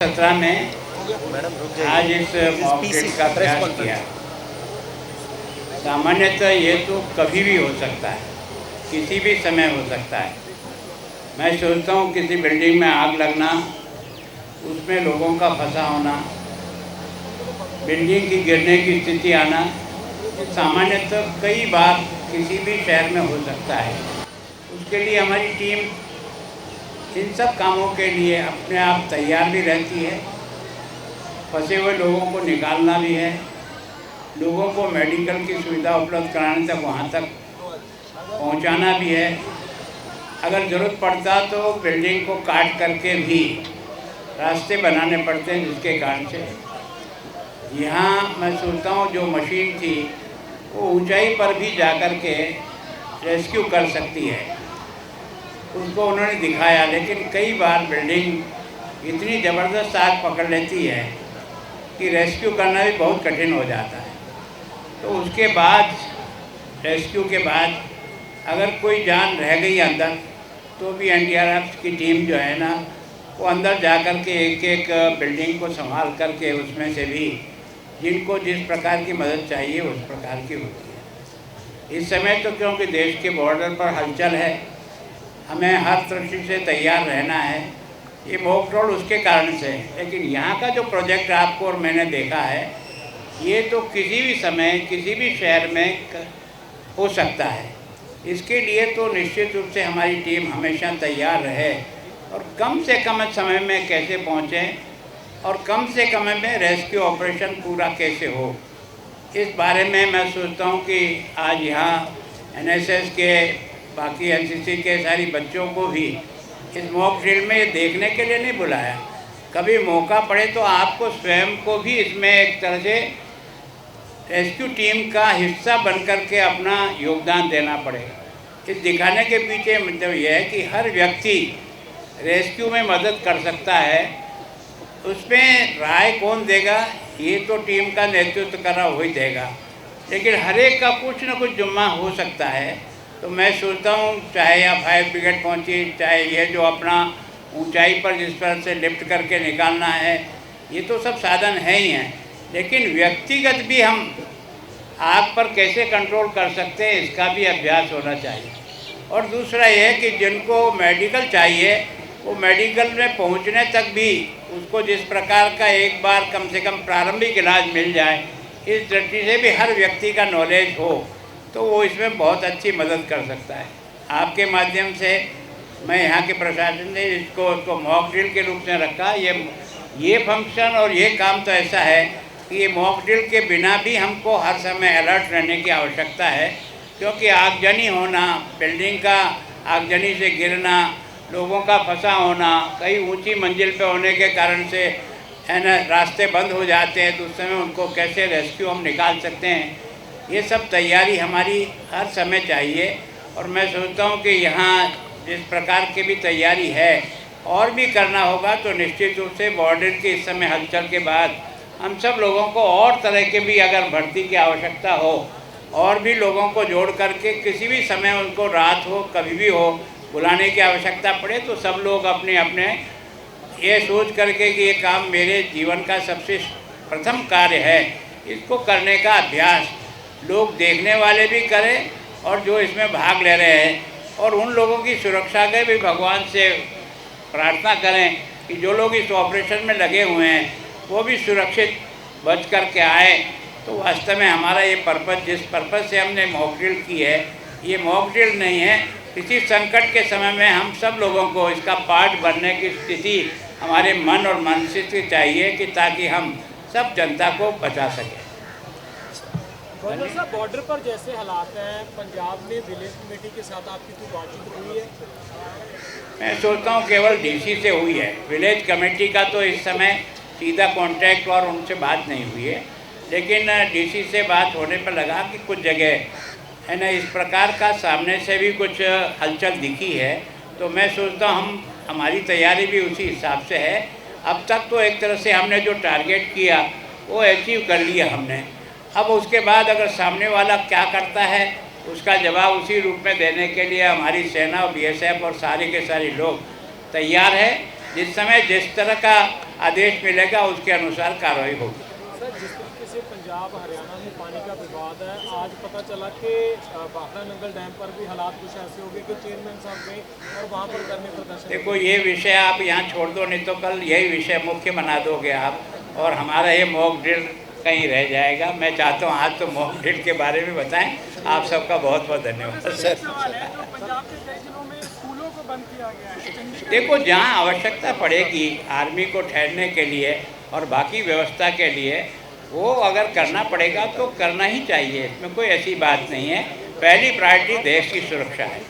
17 में आज इस मॉकड्रिल का प्रयास किया। सामान्यतः ये तो कभी भी हो सकता है, किसी भी समय हो सकता है। मैं सोचता हूँ किसी बिल्डिंग में आग लगना, उसमें लोगों का फंसा होना, बिल्डिंग की गिरने की स्थिति आना, सामान्यतः कई बार किसी भी शहर में हो सकता है। उसके लिए हमारी टीम इन सब कामों के लिए अपने आप तैयार भी रहती है। फंसे हुए लोगों को निकालना भी है, लोगों को मेडिकल की सुविधा उपलब्ध कराने तक वहाँ तक पहुँचाना भी है। अगर ज़रूरत पड़ता तो बिल्डिंग को काट करके भी रास्ते बनाने पड़ते हैं, जिसके कारण से यहाँ मैं सोचता हूँ जो मशीन थी वो ऊंचाई पर भी जा कर के रेस्क्यू कर सकती है। उसको उन्होंने दिखाया, लेकिन कई बार बिल्डिंग इतनी ज़बरदस्त आग पकड़ लेती है कि रेस्क्यू करना भी बहुत कठिन हो जाता है। तो उसके बाद रेस्क्यू के बाद अगर कोई जान रह गई अंदर, तो भी एनडीआरएफ की टीम जो है ना, वो अंदर जा कर के एक एक बिल्डिंग को संभाल करके उसमें से भी जिनको जिस प्रकार की मदद चाहिए उस प्रकार की होती है। इस समय तो क्योंकि देश के बॉर्डर पर हलचल है, हमें हर दृष्टि से तैयार रहना है। ये मॉक ड्रिल उसके कारण से है। लेकिन यहाँ का जो प्रोजेक्ट आपको और मैंने देखा है, ये तो किसी भी समय किसी भी शहर में हो सकता है। इसके लिए तो निश्चित रूप से हमारी टीम हमेशा तैयार रहे और कम से कम समय में कैसे पहुँचें और कम से कम में रेस्क्यू ऑपरेशन पूरा कैसे हो, इस बारे में मैं सोचता हूँ कि आज यहाँ एनएसएस के, बाकी एनसीसी के सारी बच्चों को भी इस मॉक ड्रिल में ये देखने के लिए नहीं बुलाया। कभी मौका पड़े तो आपको स्वयं को भी इसमें एक तरह से रेस्क्यू टीम का हिस्सा बनकर के अपना योगदान देना पड़ेगा। इस दिखाने के पीछे मतलब यह है कि हर व्यक्ति रेस्क्यू में मदद कर सकता है। उसमें राय कौन देगा, ये तो टीम का नेतृत्व कर रहा वही देगा, लेकिन हर एक का कुछ न कुछ जुम्मा हो सकता है। तो मैं सोचता हूँ चाहे यहाँ फायर ब्रिगेड पहुँची, चाहे ये जो अपना ऊंचाई पर जिस तरह से लिफ्ट करके निकालना है, ये तो सब साधन है ही हैं, लेकिन व्यक्तिगत भी हम आग पर कैसे कंट्रोल कर सकते हैं, इसका भी अभ्यास होना चाहिए। और दूसरा ये है कि जिनको मेडिकल चाहिए वो मेडिकल में पहुंचने तक भी उसको जिस प्रकार का एक बार कम से कम प्रारंभिक इलाज मिल जाए, इस दृष्टि से भी हर व्यक्ति का नॉलेज हो तो वो इसमें बहुत अच्छी मदद कर सकता है। आपके माध्यम से मैं यहाँ के प्रशासन ने इसको मॉक ड्रिल के रूप में रखा। ये फंक्शन और ये काम तो ऐसा है कि ये मॉक ड्रिल के बिना भी हमको हर समय अलर्ट रहने की आवश्यकता है, क्योंकि आगजनी होना, बिल्डिंग का आगजनी से गिरना, लोगों का फंसा होना, कई ऊंची मंजिल पे होने के कारण से है ना रास्ते बंद हो जाते हैं, तो उस समय उनको कैसे रेस्क्यू हम निकाल सकते हैं, ये सब तैयारी हमारी हर समय चाहिए। और मैं सोचता हूँ कि यहाँ जिस प्रकार की भी तैयारी है और भी करना होगा, तो निश्चित रूप से बॉर्डर के इस समय हलचल के बाद हम सब लोगों को और तरह के भी अगर भर्ती की आवश्यकता हो, और भी लोगों को जोड़ करके किसी भी समय उनको रात हो कभी भी हो बुलाने की आवश्यकता पड़े, तो सब लोग अपने अपने ये सोच करके कि ये काम मेरे जीवन का सबसे प्रथम कार्य है, इसको करने का अभ्यास लोग देखने वाले भी करें और जो इसमें भाग ले रहे हैं, और उन लोगों की सुरक्षा के भी भगवान से प्रार्थना करें कि जो लोग इस ऑपरेशन में लगे हुए हैं वो भी सुरक्षित बच कर के आए। तो वास्तव में हमारा ये पर्पज़, जिस पर्पज़ से हमने मॉक ड्रिल की है, ये मॉक ड्रिल नहीं है, किसी संकट के समय में हम सब लोगों को इसका पार्ट बनने की स्थिति हमारे मन और मानसिक चाहिए कि ताकि हम सब जनता को बचा सकें। गवर्नर साहब, बॉर्डर पर जैसे हालात हैं, पंजाब में विलेज कमेटी के साथ आपकी कोई बातचीत हुई है? मैं सोचता हूँ केवल डीसी से हुई है। विलेज कमेटी का तो इस समय सीधा कांटेक्ट और उनसे बात नहीं हुई है, लेकिन डीसी से बात होने पर लगा कि कुछ जगह है ना इस प्रकार का सामने से भी कुछ हलचल दिखी है। तो मैं सोचता हूँ हमारी तैयारी भी उसी हिसाब से है। अब तक तो एक तरह से हमने जो टारगेट किया वो अचीव कर लिया हमने। अब उसके बाद अगर सामने वाला क्या करता है उसका जवाब उसी रूप में देने के लिए हमारी सेना और बीएसएफ और सारे के सारे लोग तैयार है। जिस समय जिस तरह का आदेश मिलेगा उसके अनुसार कार्रवाई होगी। सर, जिस तरीके से पंजाब हरियाणा में पानी का विवाद है, आज पता चला कि भाखड़ा नंगल डैम पर भी हालात कुछ ऐसे हो गए कि चेयरमैन साहब गए और वहाँ पर करने प्रदर्शन। देखो, ये विषय आप यहाँ छोड़ दो, नहीं तो कल यही विषय मुख्य बना दोगे आप, और हमारा ये मॉक ड्रिल कहीं रह जाएगा। मैं चाहता हूँ आज तो मॉक ड्रिल के बारे में बताएं। आप सबका बहुत बहुत धन्यवाद। सर, सवाल है जो पंजाब के कई जिलों में स्कूलों को बंद किया गया है। देखो, जहाँ आवश्यकता पड़ेगी आर्मी को ठहरने के लिए और बाकी व्यवस्था के लिए, वो अगर करना पड़ेगा तो करना ही चाहिए, इसमें कोई ऐसी बात नहीं है। पहली प्रायोरिटी देश की सुरक्षा है।